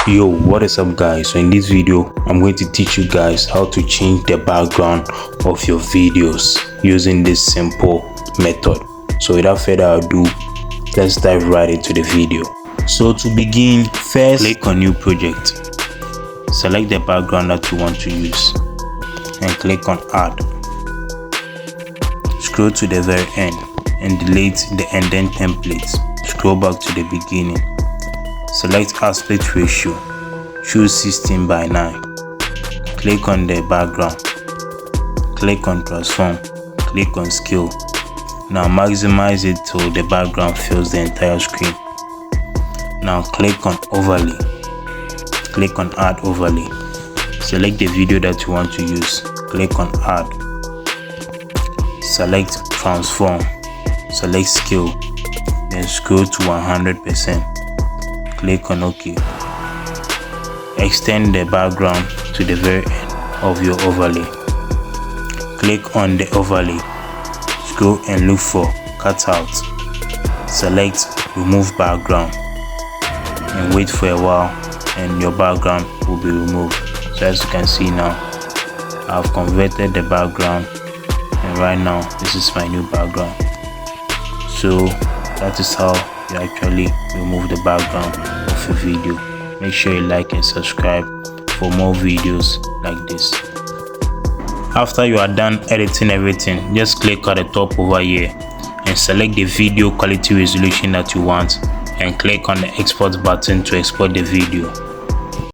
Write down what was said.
Yo, what is up guys? So in this video I'm going to teach you guys how to change the background of your videos using this simple method. So without further ado, let's dive right into the video. So to begin, first click on new project, select the background that you want to use and click on add. Scroll to the very end and delete the indent templates. Scroll back to the beginning. Select aspect ratio, choose 16:9. Click on the background, click on transform, click on scale. Now maximize it till the background fills the entire screen. Now click on overlay, click on add overlay. Select the video that you want to use, click on add. Select transform, select scale, then scroll to 100%. Click on OK. Extend the background to the very end of your overlay. Click on the overlay. Scroll and look for cutout. Select remove background and wait for a while and your background will be removed. So as you can see now, I've converted the background and right now this is my new background. So that is how you actually remove the background of a video. Make sure you like and subscribe for more videos like this. After you are done editing everything, just click at the top over here and select the video quality resolution that you want and click on the export button to export the video.